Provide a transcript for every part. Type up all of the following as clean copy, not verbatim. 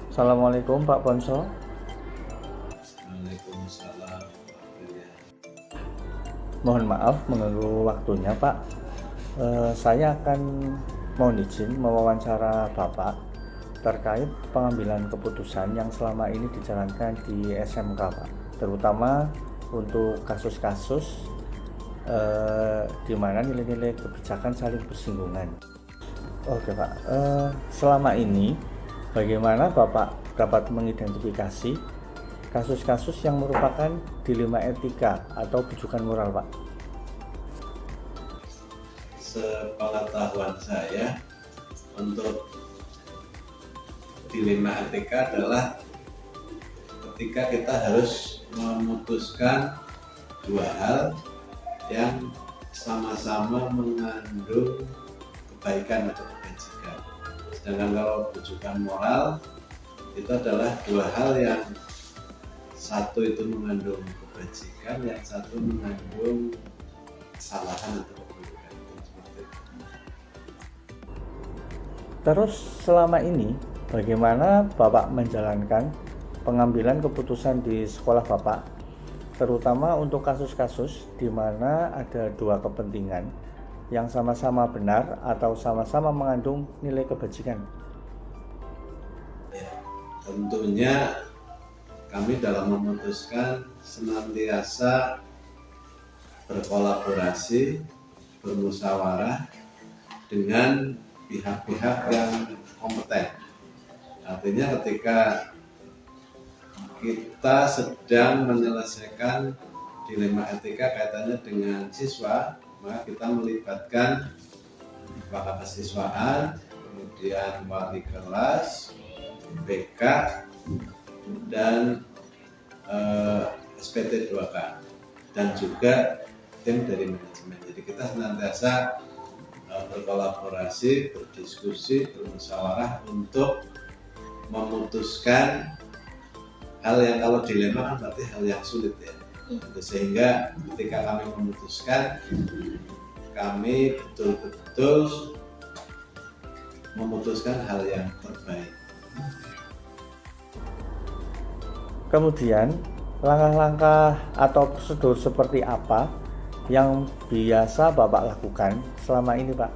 Assalamualaikum Pak Ponso. Waalaikumsalam. Mohon maaf mengganggu waktunya Pak. Saya akan mohon izin mewawancara Bapak terkait pengambilan keputusan yang selama ini dijalankan di SMK Pak, terutama untuk kasus-kasus di mana nilai-nilai kebijakan saling bersinggungan. Oke Pak, selama ini bagaimana Bapak dapat mengidentifikasi kasus-kasus yang merupakan dilema etika atau bujukan moral Pak? Sepengetahuan saya, untuk dilema etika adalah ketika kita harus memutuskan dua hal yang sama-sama mengandung kebaikan atau kebajikan. Sedangkan kalau bujukan moral itu adalah dua hal yang satu itu mengandung kebajikan, yang satu mengandung kesalahan atau keburukan. Terus selama ini bagaimana Bapak menjalankan pengambilan keputusan di sekolah Bapak, terutama untuk kasus-kasus di mana ada dua kepentingan yang sama-sama benar atau sama-sama mengandung nilai kebajikan? Ya, tentunya kami dalam memutuskan senantiasa berkolaborasi, bermusyawarah dengan pihak-pihak yang kompeten. Artinya ketika kita sedang menyelesaikan dilema etika kaitannya dengan siswa, maka kita melibatkan kepahasiswaan, kemudian wali kelas, BK, dan SPT 2K, dan juga tim dari manajemen. Jadi kita senantiasa berkolaborasi, berdiskusi, bermusyawarah untuk memutuskan hal yang kalau dilema kan berarti hal yang sulit ya. Sehingga ketika kami memutuskan, kami betul-betul memutuskan hal yang terbaik. Kemudian langkah-langkah atau prosedur seperti apa yang biasa Bapak lakukan selama ini Pak?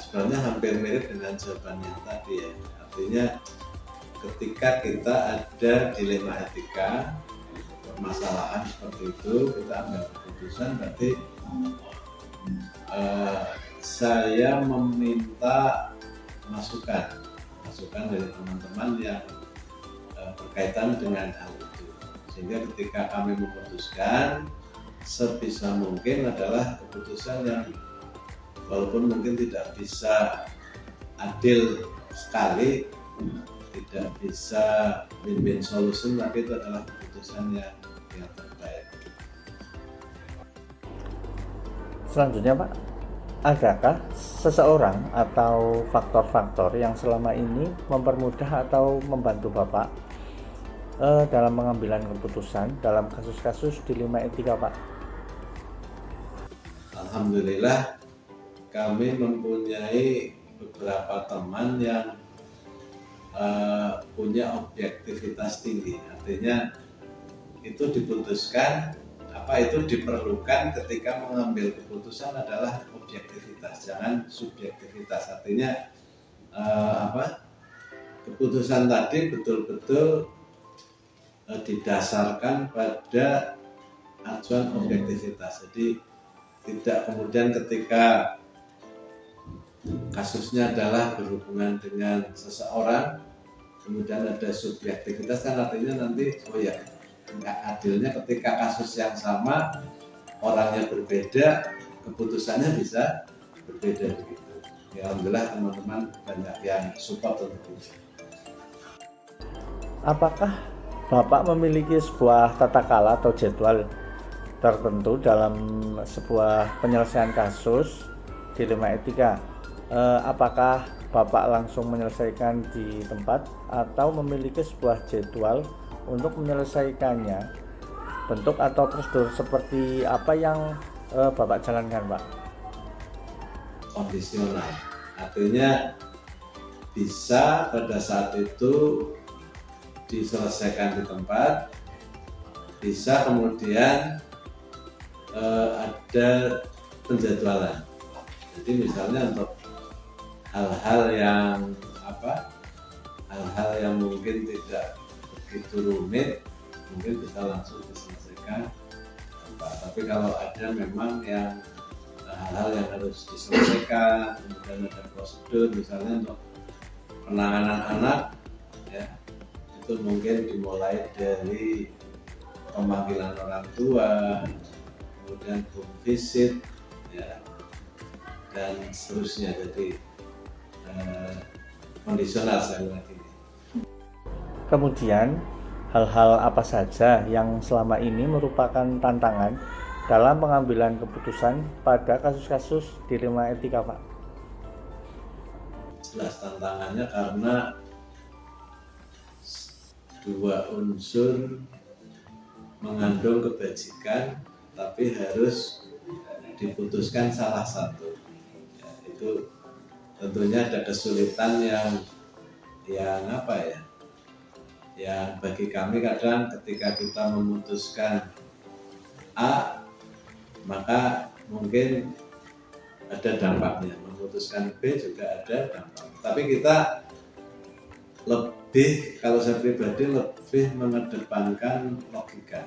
Sebenarnya hampir mirip dengan jawaban yang tadi ya. Artinya ketika kita ada dilema etika, permasalahan seperti itu, kita ambil keputusan, berarti saya meminta masukan dari teman-teman yang berkaitan dengan hal itu, sehingga ketika kami memutuskan, sebisa mungkin adalah keputusan yang walaupun mungkin tidak bisa adil sekali, tidak bisa win-win solution, tapi itu adalah keputusan yang terbaik. Selanjutnya Pak, adakah seseorang atau faktor-faktor yang selama ini mempermudah atau membantu Bapak dalam pengambilan keputusan dalam kasus-kasus dilema etika Pak? Alhamdulillah, kami mempunyai beberapa teman yang punya objektivitas tinggi. Artinya itu diputuskan, itu diperlukan ketika mengambil keputusan adalah objektivitas, jangan subjektivitas. Artinya keputusan tadi betul-betul didasarkan pada acuan objektivitas. Jadi tidak kemudian ketika kasusnya adalah berhubungan dengan seseorang, kemudian ada subjektivitas, kan artinya nanti nggak adilnya ketika kasus yang sama, orangnya berbeda, keputusannya bisa berbeda begitu. Ya, alhamdulillah teman-teman banyak yang support untuk itu. Apakah Bapak memiliki sebuah tata cara atau jadwal tertentu dalam sebuah penyelesaian kasus dilema etika? Apakah Bapak langsung menyelesaikan di tempat atau memiliki sebuah jadwal untuk menyelesaikannya? Bentuk atau prosedur seperti apa yang Bapak jalankan Pak? Kondisional, artinya bisa pada saat itu diselesaikan di tempat, bisa kemudian ada penjadwalan. Jadi misalnya untuk hal-hal yang hal-hal yang mungkin tidak begitu rumit, mungkin bisa langsung diselesaikan. Tapi kalau ada memang yang hal-hal yang harus diselesaikan, kemudian ada prosedur, misalnya untuk penanganan anak, ya, itu mungkin dimulai dari pemanggilan orang tua, kemudian home visit, ya, dan seterusnya. Jadi kondisional sekali lagi. Kemudian, hal-hal apa saja yang selama ini merupakan tantangan dalam pengambilan keputusan pada kasus-kasus dilema etika, Pak? Jelas tantangannya karena dua unsur mengandung kebajikan, tapi harus diputuskan salah satu. Ya, itu tentunya ada kesulitan yang ya bagi kami kadang ketika kita memutuskan A, maka mungkin ada dampaknya, memutuskan B juga ada dampak. Tapi kita lebih, kalau saya pribadi lebih mengedepankan logika,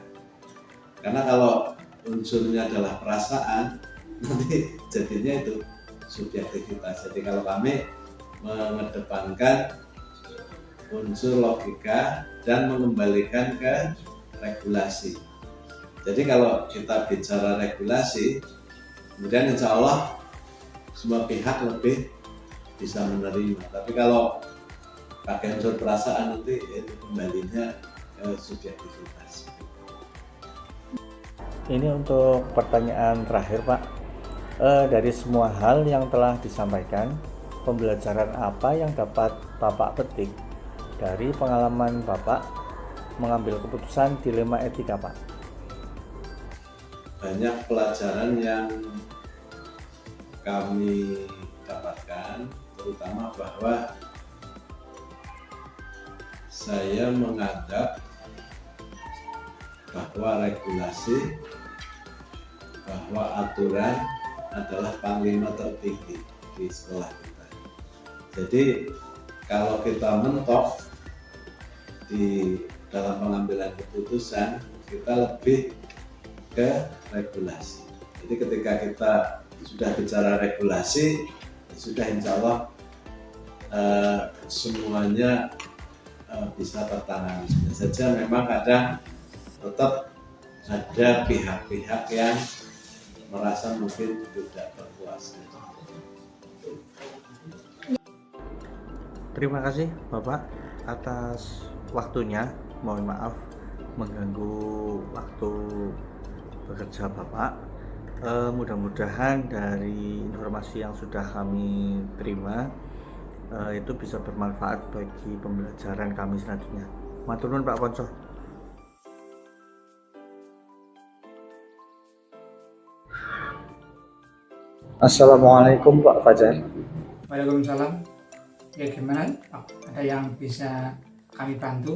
karena kalau unsurnya adalah perasaan, nanti jadinya itu subjektivitas. Jadi kalau kami mengedepankan unsur logika dan mengembalikan ke regulasi. Jadi kalau kita bicara regulasi, kemudian insya Allah semua pihak lebih bisa menerima. Tapi kalau pakai unsur perasaan, nanti itu kembalinya ke subjektivitas. Ini untuk pertanyaan terakhir, Pak. Dari semua hal yang telah disampaikan, pembelajaran apa yang dapat Bapak petik dari pengalaman Bapak mengambil keputusan dilema etika, Pak? Banyak pelajaran yang kami dapatkan, terutama bahwa saya menganggap bahwa regulasi, bahwa aturan adalah panglima tertinggi di sekolah kita. Jadi kalau kita mentok di dalam pengambilan keputusan, kita lebih ke regulasi. Jadi ketika kita sudah bicara regulasi, sudah insya Allah semuanya bisa tertangani. Saja memang kadang tetap ada pihak-pihak yang merasa mungkin tidak berpuas. Terima kasih Bapak atas waktunya. Mohon maaf mengganggu waktu bekerja Bapak. Mudah-mudahan dari informasi yang sudah kami terima itu bisa bermanfaat bagi pembelajaran kami selanjutnya. Matur nuwun Pak Konco. Assalamualaikum Pak Fajar. Waalaikumsalam. Ya gimana Pak? Ada yang bisa kami bantu?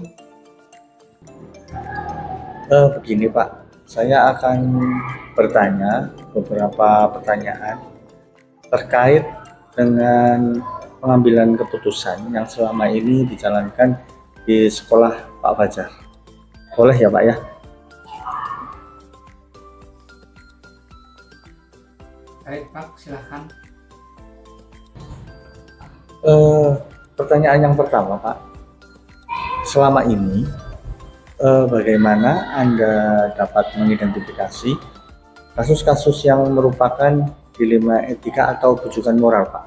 Begini Pak, saya akan bertanya beberapa pertanyaan terkait dengan pengambilan keputusan yang selama ini dijalankan di sekolah Pak Fajar. Boleh ya Pak ya? Baik Pak, silakan. Pertanyaan yang pertama Pak, selama ini bagaimana Anda dapat mengidentifikasi kasus-kasus yang merupakan dilema etika atau bujukan moral Pak?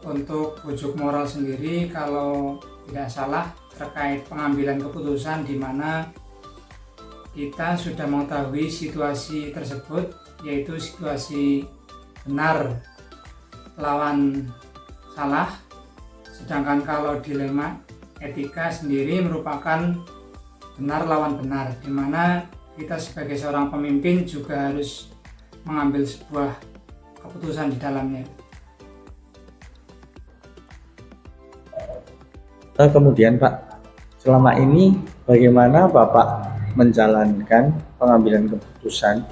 Untuk bujuk moral sendiri, kalau tidak salah terkait pengambilan keputusan di mana kita sudah mengetahui situasi tersebut, yaitu situasi benar lawan salah. Sedangkan kalau dilema etika sendiri merupakan benar lawan benar, di mana kita sebagai seorang pemimpin juga harus mengambil sebuah keputusan di dalamnya. Kemudian Pak, selama ini bagaimana Bapak menjalankan pengambilan keputusan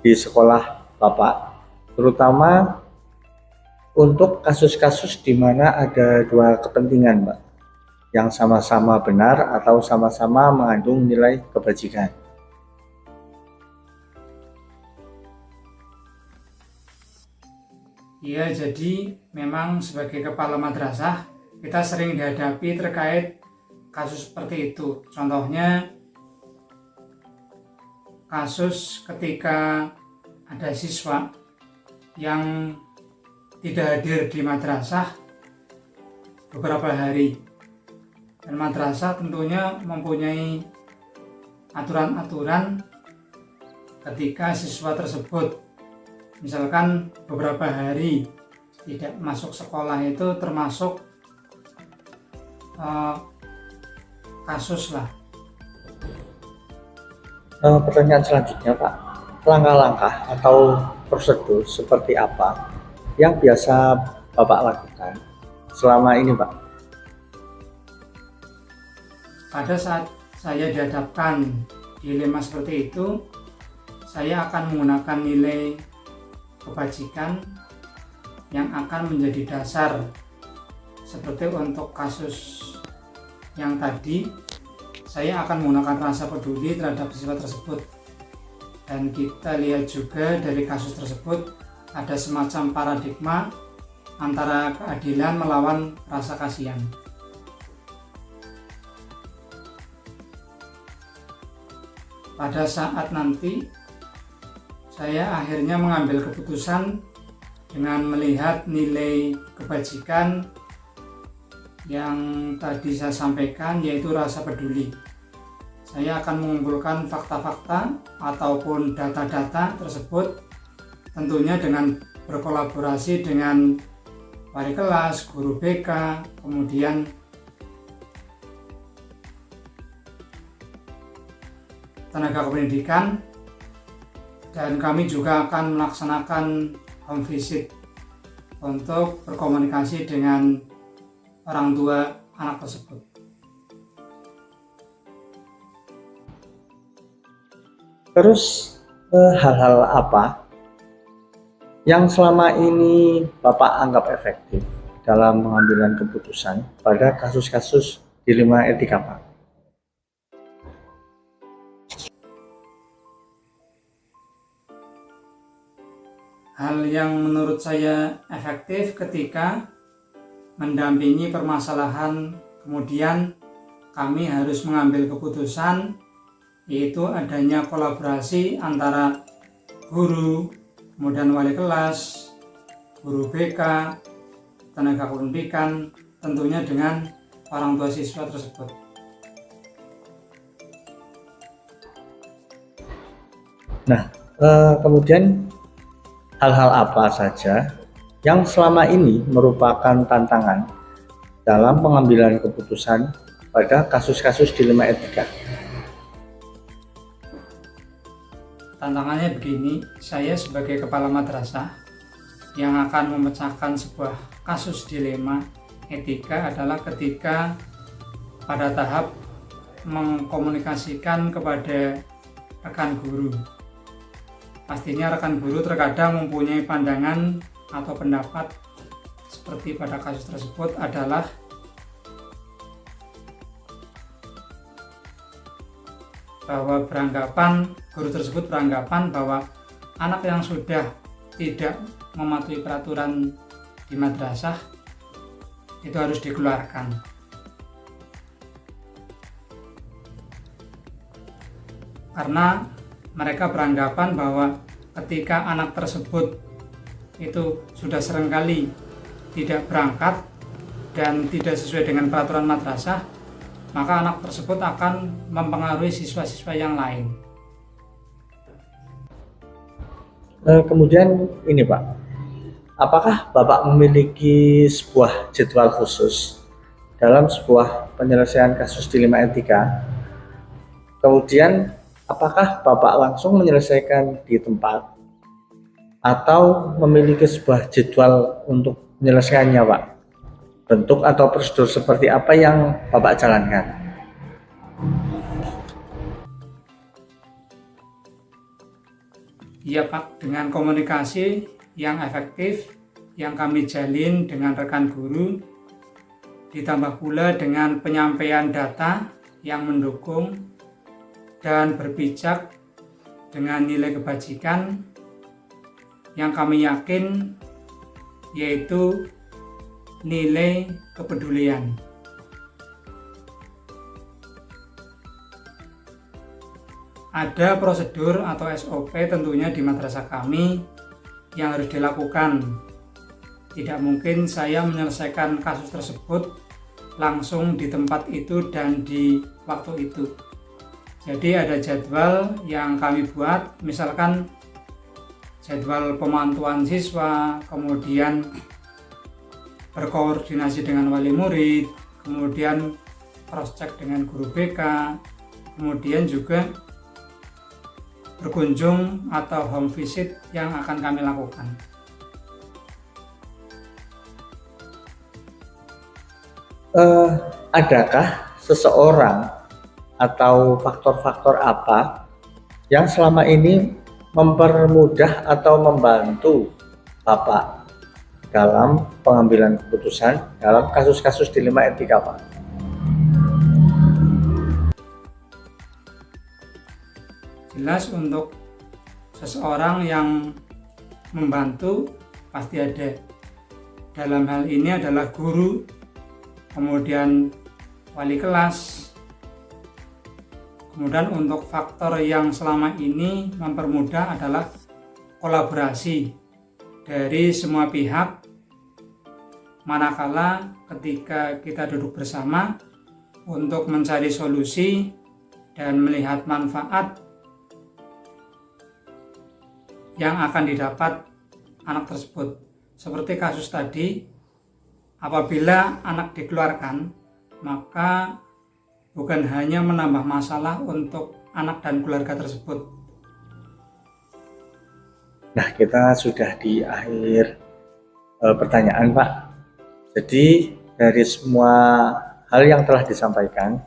di sekolah Bapak, terutama untuk kasus-kasus di mana ada dua kepentingan, Pak, yang sama-sama benar atau sama-sama mengandung nilai kebajikan? Ya, jadi memang sebagai kepala madrasah kita sering dihadapi terkait kasus seperti itu. Contohnya kasus ketika ada siswa yang tidak hadir di madrasah beberapa hari, dan madrasah tentunya mempunyai aturan-aturan ketika siswa tersebut misalkan beberapa hari tidak masuk sekolah, itu termasuk kasus lah. Pertanyaan selanjutnya Pak, langkah-langkah atau prosedur seperti apa yang biasa Bapak lakukan selama ini Pak? Pada saat saya dihadapkan dilema seperti itu, saya akan menggunakan nilai kebajikan yang akan menjadi dasar. Seperti untuk kasus yang tadi, saya akan menggunakan rasa peduli terhadap siswa tersebut. Dan kita lihat juga dari kasus tersebut ada semacam paradigma antara keadilan melawan rasa kasihan. Pada saat nanti saya akhirnya mengambil keputusan dengan melihat nilai kebajikan yang tadi saya sampaikan, yaitu rasa peduli. Saya akan mengumpulkan fakta-fakta ataupun data-data tersebut, tentunya dengan berkolaborasi dengan wali kelas, guru BK, kemudian tenaga kependidikan, dan kami juga akan melaksanakan home visit untuk berkomunikasi dengan orang tua anak tersebut. Terus hal-hal apa yang selama ini Bapak anggap efektif dalam pengambilan keputusan pada kasus-kasus dilema etika Pak? Hal yang menurut saya efektif ketika mendampingi permasalahan, kemudian kami harus mengambil keputusan, yaitu adanya kolaborasi antara guru, kemudian wali kelas, guru BK, tenaga kependidikan, tentunya dengan orang tua siswa tersebut. Nah, kemudian hal-hal apa saja yang selama ini merupakan tantangan dalam pengambilan keputusan pada kasus-kasus dilema etika? Tantangannya begini, saya sebagai kepala madrasah yang akan memecahkan sebuah kasus dilema etika adalah ketika pada tahap mengkomunikasikan kepada rekan guru. Pastinya rekan guru terkadang mempunyai pandangan atau pendapat seperti pada kasus tersebut adalah bahwa guru tersebut beranggapan bahwa anak yang sudah tidak mematuhi peraturan di madrasah itu harus dikeluarkan. Karena mereka beranggapan bahwa ketika anak tersebut itu sudah seringkali tidak berangkat dan tidak sesuai dengan peraturan madrasah, maka anak tersebut akan mempengaruhi siswa-siswa yang lain. Kemudian ini Pak, apakah Bapak memiliki sebuah jadwal khusus dalam sebuah penyelesaian kasus dilema etika? Kemudian apakah Bapak langsung menyelesaikan di tempat atau memiliki sebuah jadwal untuk menyelesaikannya Pak? bentuk atau prosedur seperti apa yang Bapak jalankan? Iya Pak, dengan komunikasi yang efektif yang kami jalin dengan rekan guru, ditambah pula dengan penyampaian data yang mendukung dan berpijak dengan nilai kebajikan yang kami yakin yaitu nilai kepedulian. Ada prosedur atau SOP tentunya di madrasah kami yang harus dilakukan. Tidak mungkin saya menyelesaikan kasus tersebut langsung di tempat itu dan di waktu itu. Jadi ada jadwal yang kami buat, misalkan jadwal pemantauan siswa, kemudian berkoordinasi dengan wali murid, kemudian cross check dengan guru BK, kemudian juga berkunjung atau home visit yang akan kami lakukan. Adakah seseorang atau faktor-faktor apa yang selama ini mempermudah atau membantu Bapak dalam pengambilan keputusan dalam kasus-kasus dilema etika, Pak? Jelas untuk seseorang yang membantu pasti ada. Dalam hal ini adalah guru, kemudian wali kelas. Kemudian untuk faktor yang selama ini mempermudah adalah kolaborasi dari semua pihak, manakala ketika kita duduk bersama untuk mencari solusi dan melihat manfaat yang akan didapat anak tersebut. Seperti kasus tadi, apabila anak dikeluarkan, maka bukan hanya menambah masalah untuk anak dan keluarga tersebut. Nah, kita sudah di akhir pertanyaan, Pak. Jadi dari semua hal yang telah disampaikan,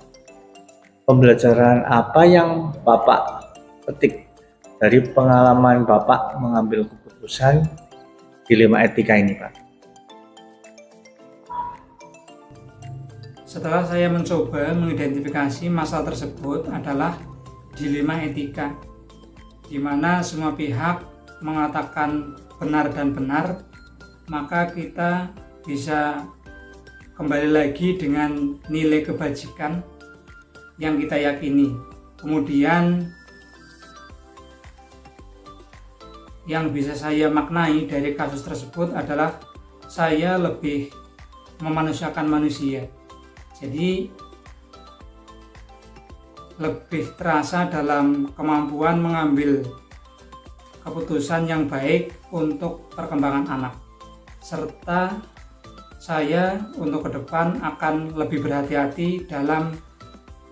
pembelajaran apa yang Bapak petik dari pengalaman Bapak mengambil keputusan dilema etika ini, Pak? Setelah saya mencoba mengidentifikasi masalah tersebut adalah dilema etika, di mana semua pihak mengatakan benar dan benar, maka kita bisa kembali lagi dengan nilai kebajikan yang kita yakini. Kemudian yang bisa saya maknai dari kasus tersebut adalah saya lebih memanusiakan manusia. Jadi lebih terasa dalam kemampuan mengambil keputusan yang baik untuk perkembangan anak. Serta saya untuk ke depan akan lebih berhati-hati dalam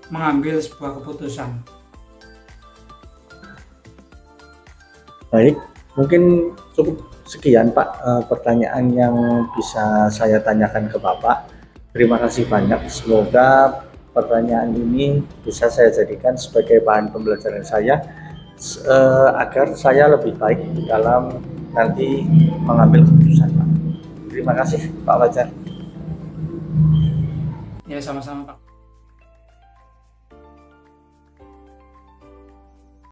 mengambil sebuah keputusan. Baik, mungkin cukup sekian Pak pertanyaan yang bisa saya tanyakan ke Bapak. Terima kasih banyak. Semoga pertanyaan ini bisa saya jadikan sebagai bahan pembelajaran saya agar saya lebih baik dalam nanti mengambil keputusan, Pak. Terima kasih Pak Fajar. Ya, sama-sama Pak.